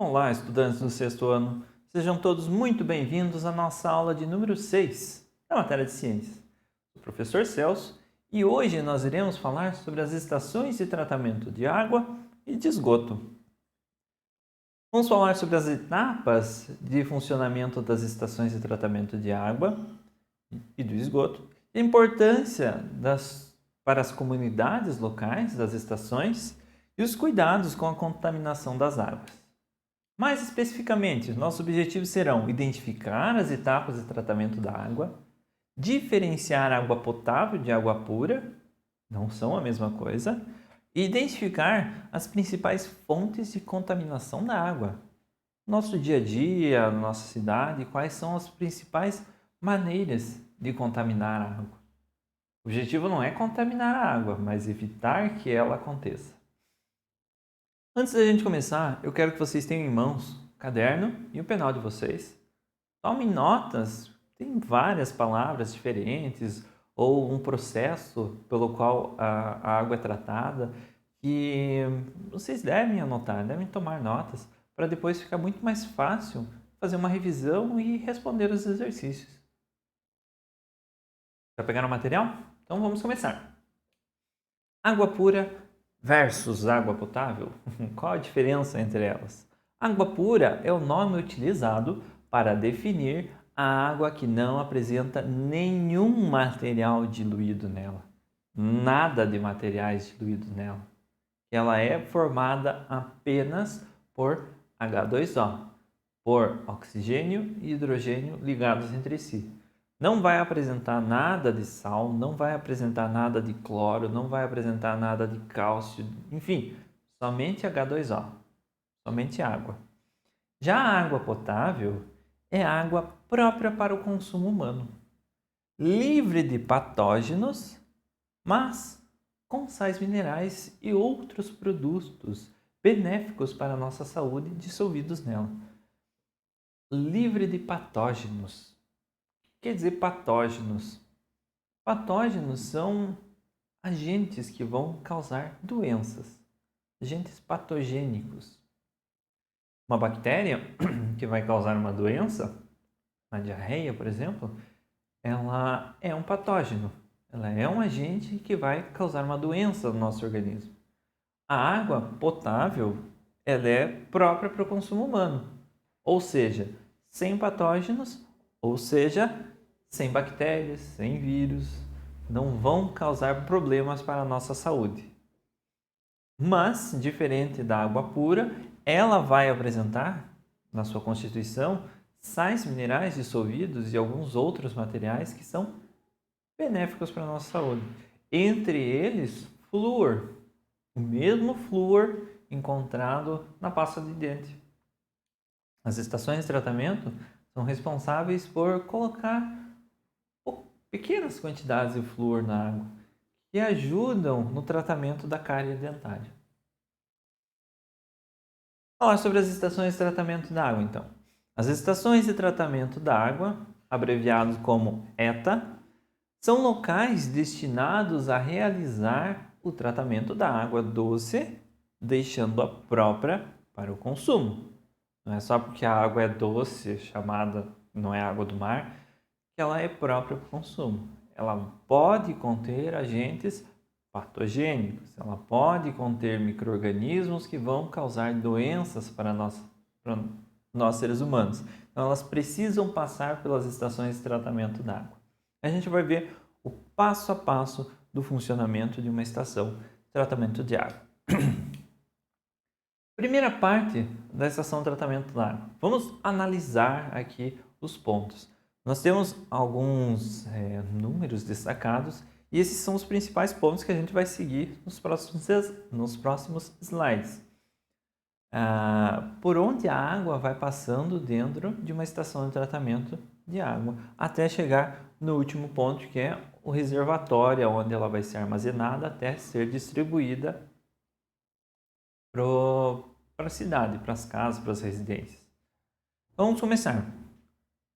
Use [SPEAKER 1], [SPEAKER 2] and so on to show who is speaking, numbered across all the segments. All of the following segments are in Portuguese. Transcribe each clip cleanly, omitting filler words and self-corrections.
[SPEAKER 1] Olá, estudantes do sexto ano. Sejam todos muito bem-vindos à nossa aula de número 6 da matéria de ciências. Sou o professor Celso e hoje nós iremos falar sobre as estações de tratamento de água e de esgoto. Vamos falar sobre as etapas de funcionamento das estações de tratamento de água e do esgoto, a importância para as comunidades locais das estações e os cuidados com a contaminação das águas. Mais especificamente, nossos objetivos serão identificar as etapas de tratamento da água, diferenciar água potável de água pura, não são a mesma coisa, e identificar as principais fontes de contaminação da água. Nosso dia a dia, nossa cidade, quais são as principais maneiras de contaminar a água. O objetivo não é contaminar a água, mas evitar que ela aconteça. Antes da gente começar, eu quero que vocês tenham em mãos o caderno e o penal de vocês. Tomem notas, tem várias palavras diferentes ou um processo pelo qual a água é tratada que vocês devem anotar, devem tomar notas para depois ficar muito mais fácil fazer uma revisão e responder os exercícios. Já pegaram o material? Então vamos começar. Água pura versus água potável? Qual a diferença entre elas? Água pura é o nome utilizado para definir a água que não apresenta nenhum material diluído nela. Nada de materiais diluídos nela. Ela é formada apenas por H2O, por oxigênio e hidrogênio ligados entre si. Não vai apresentar nada de sal, não vai apresentar nada de cloro, não vai apresentar nada de cálcio, enfim, somente H2O, somente água. Já a água potável é água própria para o consumo humano, livre de patógenos, mas com sais minerais e outros produtos benéficos para a nossa saúde dissolvidos nela. Livre de patógenos. Quer dizer patógenos? Patógenos são agentes que vão causar doenças, agentes patogênicos. Uma bactéria que vai causar uma doença, a diarreia, por exemplo, ela é um patógeno. Ela é um agente que vai causar uma doença no nosso organismo. A água potável, ela é própria para o consumo humano, ou seja, sem patógenos, ou seja, sem bactérias, sem vírus, não vão causar problemas para a nossa saúde. Mas, diferente da água pura, ela vai apresentar, na sua constituição, sais minerais dissolvidos e alguns outros materiais que são benéficos para a nossa saúde. Entre eles, flúor, o mesmo flúor encontrado na pasta de dente. As estações de tratamento são responsáveis por colocar pequenas quantidades de flúor na água, que ajudam no tratamento da cárie dentária. Falar sobre as estações de tratamento da água, então. As estações de tratamento da água, abreviados como ETA, são locais destinados a realizar o tratamento da água doce, deixando-a própria para o consumo. Não é só porque a água é doce, chamada, não é água do mar, que ela é própria para o consumo. Ela pode conter agentes patogênicos, ela pode conter micro-organismos que vão causar doenças para nós seres humanos. Então, elas precisam passar pelas estações de tratamento da água. A gente vai ver o passo a passo do funcionamento de uma estação de tratamento de água. Primeira parte da estação de tratamento da água. Vamos analisar aqui os pontos. Nós temos alguns números destacados e esses são os principais pontos que a gente vai seguir nos próximos slides. Por onde a água vai passando dentro de uma estação de tratamento de água, até chegar no último ponto, que é o reservatório, onde ela vai ser armazenada até ser distribuída para a cidade, para as casas, para as residências. Vamos começar.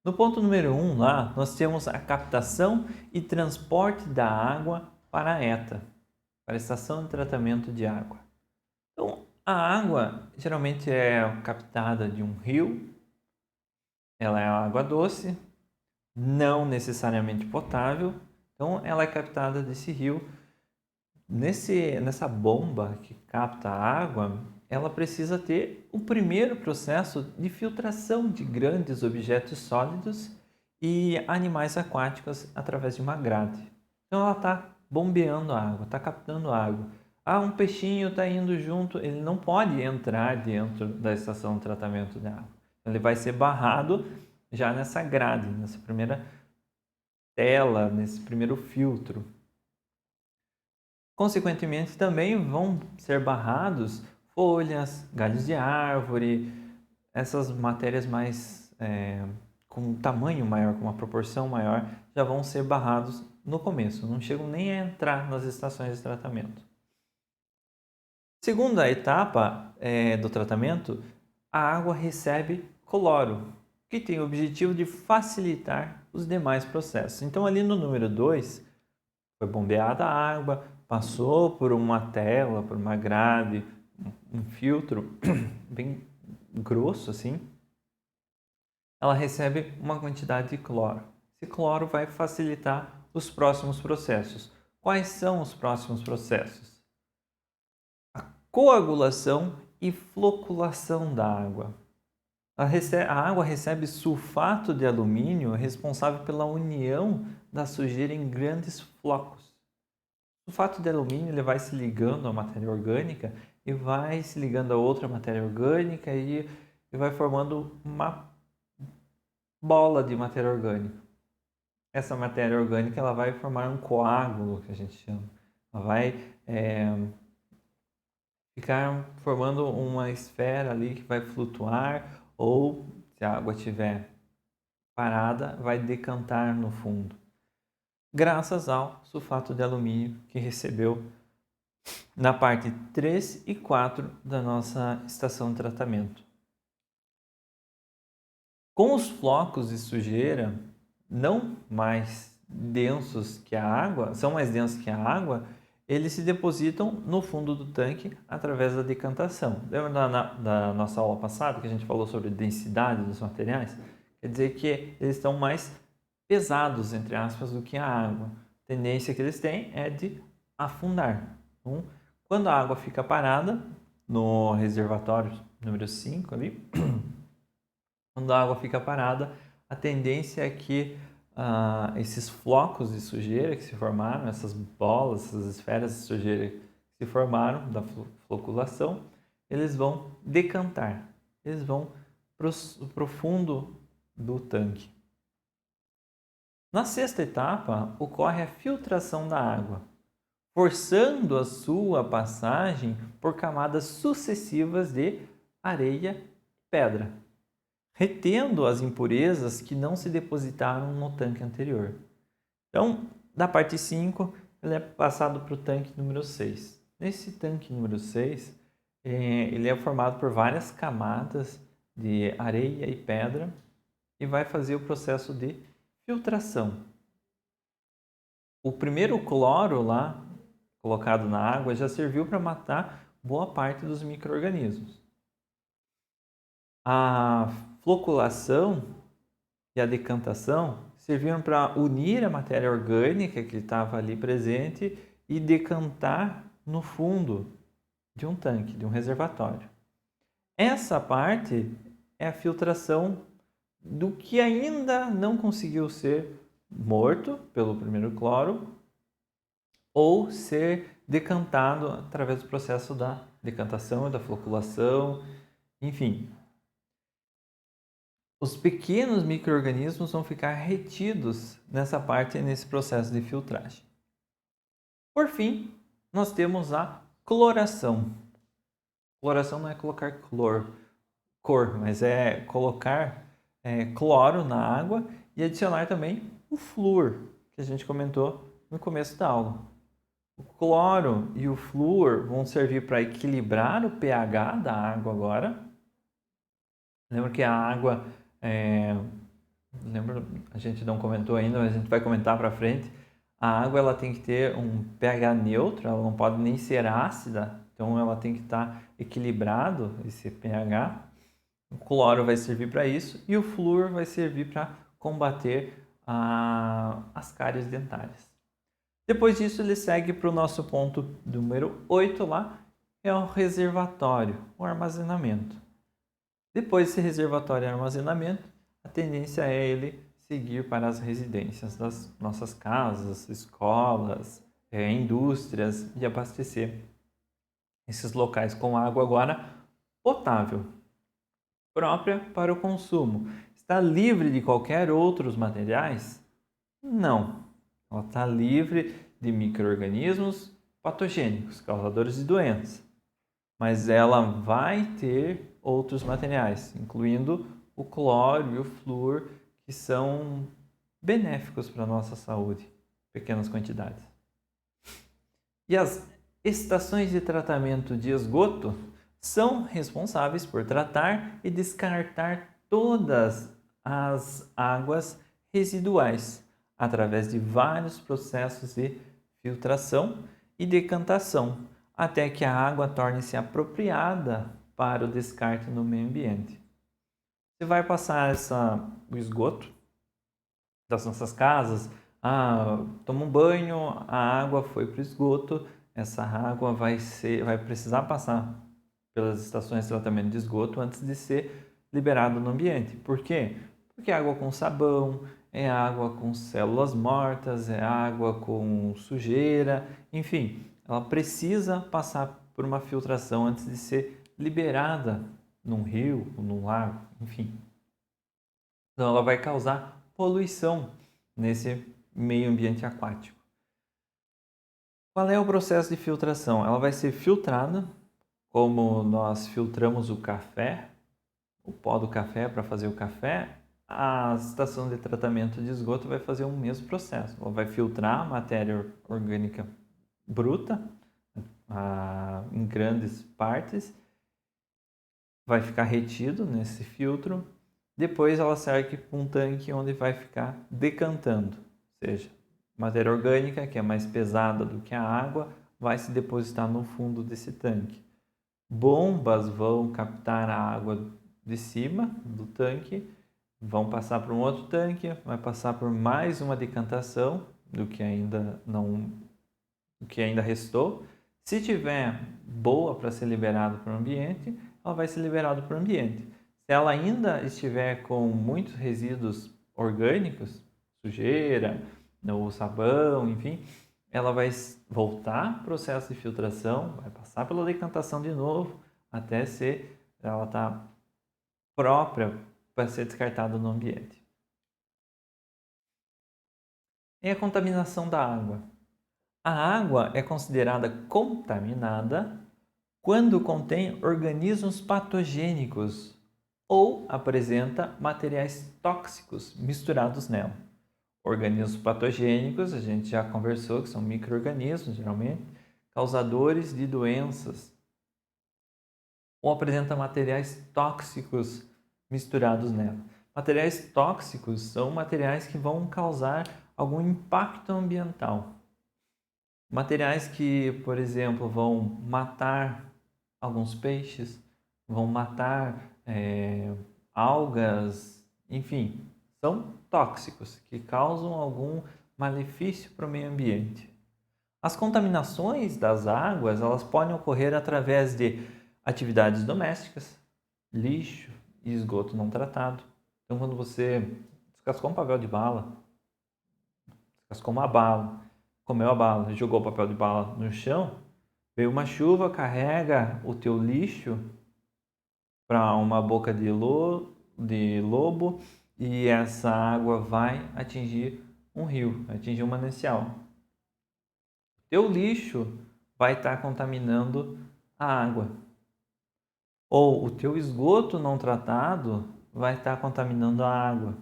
[SPEAKER 1] No ponto número 1 lá, nós temos a captação e transporte da água para a ETA, para a estação de tratamento de água. Então, A água geralmente é captada de um rio, ela é água doce, não necessariamente potável, então ela é captada desse rio. Nessa bomba que capta a água, ela precisa ter o primeiro processo de filtração de grandes objetos sólidos e animais aquáticos através de uma grade. Então ela está bombeando a água, está captando água. Ah, um peixinho está indo junto, ele não pode entrar dentro da estação de tratamento de água. Ele vai ser barrado já nessa grade, nessa primeira tela, nesse primeiro filtro. Consequentemente, também vão ser barrados folhas, galhos de árvore, essas matérias mais com um tamanho maior, com uma proporção maior, já vão ser barrados no começo, não chegam nem a entrar nas estações de tratamento. Segunda etapa do tratamento, a água recebe cloro, que tem o objetivo de facilitar os demais processos. Então, ali no número 2, foi bombeada a água, passou por uma tela, por uma grade, um filtro bem grosso assim, ela recebe uma quantidade de cloro. Esse cloro vai facilitar os próximos processos. Quais são os próximos processos? A coagulação e floculação da água. A água recebe sulfato de alumínio responsável pela união da sujeira em grandes flocos. O sulfato de alumínio ele vai se ligando à matéria orgânica e vai se ligando a outra matéria orgânica e vai formando uma bola de matéria orgânica. Essa matéria orgânica ela vai formar um coágulo, que a gente chama. Ela vai ficar formando uma esfera ali que vai flutuar ou, se a água estiver parada, vai decantar no fundo. Graças ao sulfato de alumínio que recebeu na parte 3 e 4 da nossa estação de tratamento. Com os flocos de sujeira não mais densos que a água, são mais densos que a água, eles se depositam no fundo do tanque através da decantação. Lembra da nossa aula passada que a gente falou sobre densidade dos materiais? Quer dizer que eles estão mais pesados, entre aspas, do que a água. A tendência que eles têm é de afundar. Então, quando a água fica parada, no reservatório número 5 ali, quando a água fica parada, a tendência é que esses flocos de sujeira que se formaram, essas bolas, essas esferas de sujeira que se formaram da floculação, eles vão decantar, eles vão para o fundo do tanque. Na sexta etapa, ocorre a filtração da água, forçando a sua passagem por camadas sucessivas de areia e pedra, retendo as impurezas que não se depositaram no tanque anterior. Então, da parte 5, ele é passado para o tanque número 6. Nesse tanque número 6, ele é formado por várias camadas de areia e pedra e vai fazer o processo de filtração. O primeiro cloro lá, colocado na água, já serviu para matar boa parte dos micro-organismos. A floculação e a decantação serviram para unir a matéria orgânica que estava ali presente e decantar no fundo de um tanque, de um reservatório. Essa parte é a filtração do que ainda não conseguiu ser morto pelo primeiro cloro ou ser decantado através do processo da decantação e da floculação, enfim. Os pequenos micro-organismos vão ficar retidos nessa parte, nesse processo de filtragem. Por fim, nós temos a cloração. Cloração não é colocar cor, mas é colocar cloro na água e adicionar também o flúor, que a gente comentou no começo da aula. O cloro e o flúor vão servir para equilibrar o pH da água agora. Lembra que a água, a gente não comentou ainda, mas a gente vai comentar para frente. A água ela tem que ter um pH neutro, ela não pode nem ser ácida Então ela tem que estar equilibrado, esse pH. O cloro vai servir para isso e o flúor vai servir para combater as cáries dentárias. Depois disso, ele segue para o nosso ponto número 8 lá, é o reservatório, o armazenamento. Depois desse reservatório e armazenamento, a tendência é ele seguir para as residências das nossas casas, escolas, indústrias e abastecer esses locais com água agora potável, própria para o consumo. Está livre de qualquer outros materiais? Não. Ela está livre de micro-organismos patogênicos, causadores de doenças. Mas ela vai ter outros materiais, incluindo o cloro e o flúor, que são benéficos para a nossa saúde, em pequenas quantidades. E as estações de tratamento de esgoto são responsáveis por tratar e descartar todas as águas residuais através de vários processos de filtração e decantação, até que a água torne-se apropriada para o descarte no meio ambiente. Você vai passar o esgoto das nossas casas, toma um banho, a água foi para o esgoto, essa água vai precisar passar pelas estações de tratamento de esgoto antes de ser liberada no ambiente. Por quê? Porque é água com sabão, é água com células mortas, é água com sujeira, enfim, ela precisa passar por uma filtração antes de ser liberada num rio, num lago, enfim. Então ela vai causar poluição nesse meio ambiente aquático. Qual é o processo de filtração? Ela vai ser filtrada, como nós filtramos o café, o pó do café para fazer o café, a estação de tratamento de esgoto vai fazer o mesmo processo. Ela vai filtrar a matéria orgânica bruta em grandes partes, vai ficar retido nesse filtro. Depois ela segue para um tanque onde vai ficar decantando, ou seja, matéria orgânica que é mais pesada do que a água vai se depositar no fundo desse tanque. Bombas vão captar a água de cima do tanque, vão passar para um outro tanque, vai passar por mais uma decantação do que ainda restou. Se tiver boa para ser liberado para o ambiente, ela vai ser liberada para o ambiente. Se ela ainda estiver com muitos resíduos orgânicos, sujeira, ou sabão, enfim, ela vai voltar ao processo de filtração, vai passar pela decantação de novo, até ela estar própria para ser descartada no ambiente. E a contaminação da água? A água é considerada contaminada quando contém organismos patogênicos ou apresenta materiais tóxicos misturados nela. Organismos patogênicos, a gente já conversou, que são micro-organismos, geralmente, causadores de doenças, ou apresenta materiais tóxicos misturados nela. Materiais tóxicos são materiais que vão causar algum impacto ambiental. Materiais que, por exemplo, vão matar alguns peixes, vão matar algas, enfim, são tóxicos que causam algum malefício para o meio ambiente. As contaminações das águas, elas podem ocorrer através de atividades domésticas, lixo e esgoto não tratado. Então, quando você descascou um papel de bala, descascou uma bala, comeu a bala, jogou o papel de bala no chão, veio uma chuva, carrega o teu lixo para uma boca de lobo e essa água vai atingir um rio, vai atingir um manancial. O teu lixo vai estar contaminando a água. Ou o teu esgoto não tratado vai estar contaminando a água,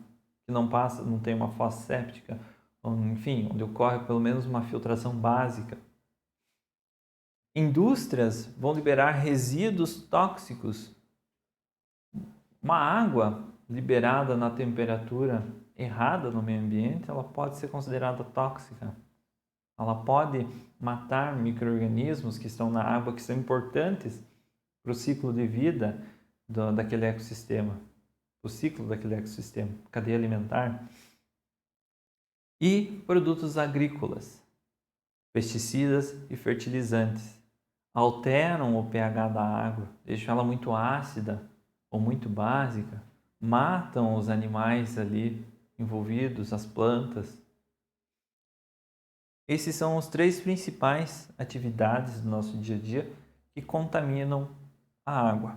[SPEAKER 1] que não passa, não tem uma fossa séptica, enfim, onde ocorre pelo menos uma filtração básica. Indústrias vão liberar resíduos tóxicos. Uma água liberada na temperatura errada no meio ambiente, ela pode ser considerada tóxica. Ela pode matar micro-organismos que estão na água, que são importantes para o ciclo de vida daquele ecossistema, o ciclo daquele ecossistema, cadeia alimentar. E produtos agrícolas, pesticidas e fertilizantes, alteram o pH da água, deixam ela muito ácida ou muito básica, matam os animais ali envolvidos, as plantas. Esses são os 3 principais atividades do nosso dia a dia que contaminam a água: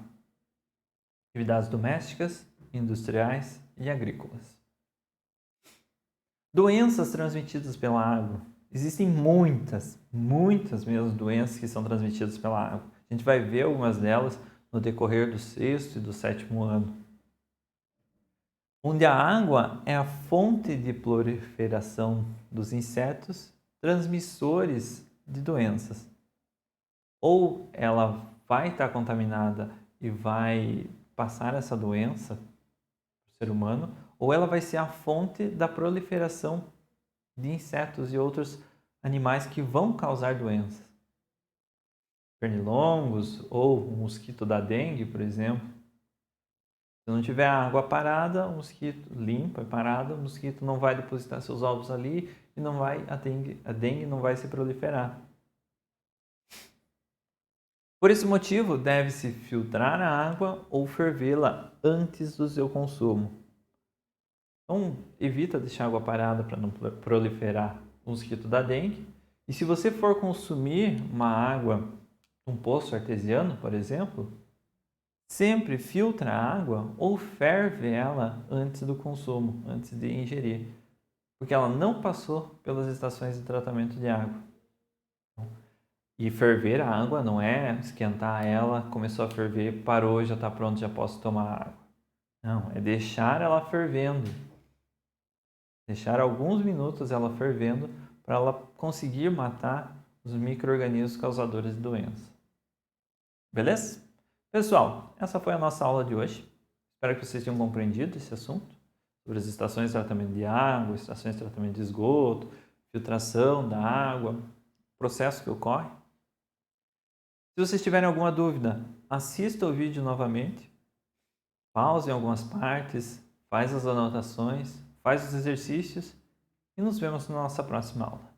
[SPEAKER 1] atividades domésticas, industriais e agrícolas. Doenças transmitidas pela água. Existem muitas mesmo doenças que são transmitidas pela água. A gente vai ver algumas delas no decorrer do 6º e do 7º ano. Onde a água é a fonte de proliferação dos insetos transmissores de doenças. Ou ela vai estar contaminada e vai passar essa doença para o ser humano, ou ela vai ser a fonte da proliferação de insetos e outros animais que vão causar doenças. Pernilongos ou o mosquito da dengue, por exemplo. Se não tiver água parada, o mosquito limpa, parada, o mosquito não vai depositar seus ovos ali e a dengue não vai se proliferar. Por esse motivo, deve-se filtrar a água ou fervê-la antes do seu consumo. Então, evita deixar a água parada para não proliferar o mosquito da dengue. E se você for consumir uma água, um poço artesiano, por exemplo, sempre filtra a água ou ferve ela antes do consumo, antes de ingerir, porque ela não passou pelas estações de tratamento de água. E ferver a água não é esquentar ela, começou a ferver, parou, já está pronto, já posso tomar água. Não, é deixar ela fervendo. Deixar alguns minutos ela fervendo para ela conseguir matar os micro-organismos causadores de doença. Beleza? Pessoal, essa foi a nossa aula de hoje. Espero que vocês tenham compreendido esse assunto sobre as estações de tratamento de água, estações de tratamento de esgoto, filtração da água, processo que ocorre. Se vocês tiverem alguma dúvida, assista o vídeo novamente, pause em algumas partes, faz as anotações, faz os exercícios e nos vemos na nossa próxima aula.